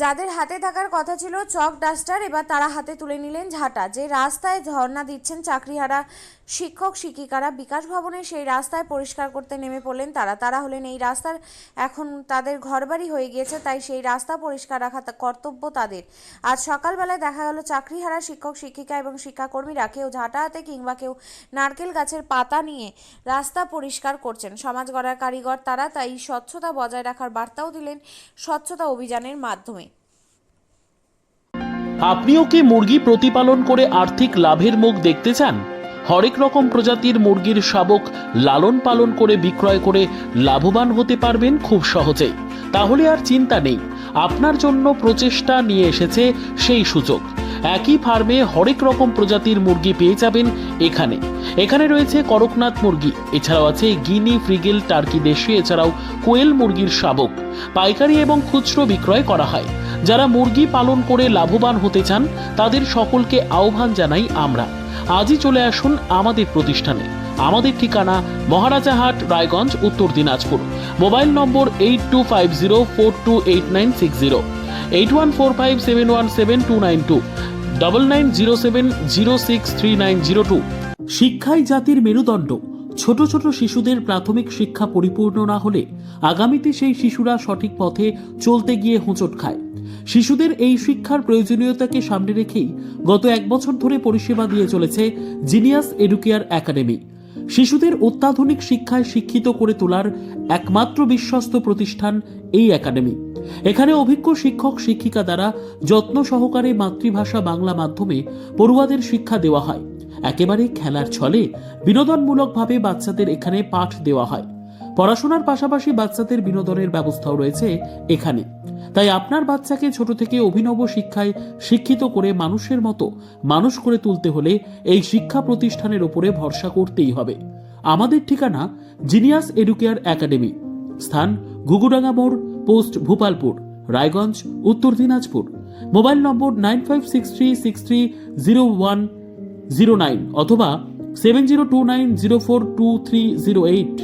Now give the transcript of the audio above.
যাদের হাতে থাকার কথা ছিল চক ডাস্টার, এবার তারা হাতে তুলে নিলেন ঝাঁটা। যে রাস্তায় ধর্ণা দিচ্ছেন চাকরিহারা শিক্ষক শিক্ষিকারা, বিকাশ ভবনে সেই রাস্তায় পরিষ্কার করতে নেমে পড়লেন তারা হলেন এই রাস্তার এখন তাদের ঘরবাড়ি হয়ে গিয়েছে, তাই সেই রাস্তা পরিষ্কার রাখা কর্তব্য তাদের। আজ সকালবেলায় দেখা গেল চাকরিহারা শিক্ষক শিক্ষিকা এবং শিক্ষাকর্মীরা কেউ ঝাঁটা হাতে কিংবা কেউ নারকেল গাছের পাতা নিয়ে রাস্তা পরিষ্কার করছেন। সমাজ গড়ার কারিগর তারা, তাই স্বচ্ছতা বজায় রাখার বার্তাও দিলেন স্বচ্ছতা অভিযানের মাধ্যমে। আপনিও কি মুরগি প্রতিপালন করে আর্থিক লাভের মুখ দেখতে চান? হরেক রকম প্রজাতির মুরগির শাবক লালন পালন করে বিক্রয় করে লাভবান হতে পারবেন খুব সহজেই। তাহলে আর চিন্তা নেই, আপনার জন্য প্রচেষ্টা নিয়ে এসেছে সেই সুযোগ। একই ফার্মে হরেক রকম প্রজাতির মুরগি পেয়ে যাবেন এখানে রয়েছে করকনাথ মুরগি, এছাড়াও আছে গিনি, ফ্রিগেল, টার্কি দেশি, এছাড়াও কোয়েল মুরগির শাবক। পাইকারি এবং খুচরো বিক্রয় করা হয়। যারা মুরগি পালন করে লাভবান হতে চান তাদের সকলকে আহ্বান জানাই আমরা। আজই চলে আসুন আমাদের প্রতিষ্ঠানে। আমাদের ঠিকানা মহারাজাহাট, রায়গঞ্জ, উত্তর দিনাজপুর। মোবাইল নম্বর 8250428960, 8145717292, 9907063902। শিক্ষাই জাতির মেরুদণ্ড। ছোট ছোট শিশুদের প্রাথমিক শিক্ষা পরিপূর্ণ না হলে আগামীতে সেই শিশুরা সঠিক পথে চলতে গিয়ে হোঁচট খায়। শিশুদের এই শিক্ষার প্রয়োজনীয়তাকে সামনে রেখেই গত 1 বছর ধরে পরিষেবা দিয়ে চলেছে জিনিয়াস এডুকেয়ার একাডেমি। শিশুদের অত্যাধুনিক শিক্ষায় শিক্ষিত করে তোলার একমাত্র বিশ্বস্ত প্রতিষ্ঠান এই একাডেমি। এখানে অভিজ্ঞ শিক্ষক শিক্ষিকা দ্বারা যত্ন সহকারে মাতৃভাষা বাংলা মাধ্যমে পড়ুয়াদের শিক্ষা দেওয়া হয়। একেবারে খেলার ছলে বিনোদনমূলকভাবে বাচ্চাদের এখানে পাঠ দেওয়া হয়। পড়াশোনার পাশাপাশি বাচ্চাদের বিনোদনের ব্যবস্থাও রয়েছে এখানে। তাই আপনার বাচ্চাকে ছোট থেকে অভিনব শিক্ষায় শিক্ষিত করে মানুষের মতো মানুষ করে তুলতে হলে এই শিক্ষা প্রতিষ্ঠানের উপরে ভরসা করতেই হবে। আমাদের ঠিকানা জিনিয়াস এডুকেয়ার একাডেমি, স্থান ঘুঘুডাঙ্গা মোড়, পোস্ট ভূপালপুর, রায়গঞ্জ, উত্তর দিনাজপুর। মোবাইল নম্বর 9563630109 অথবা 7029042308।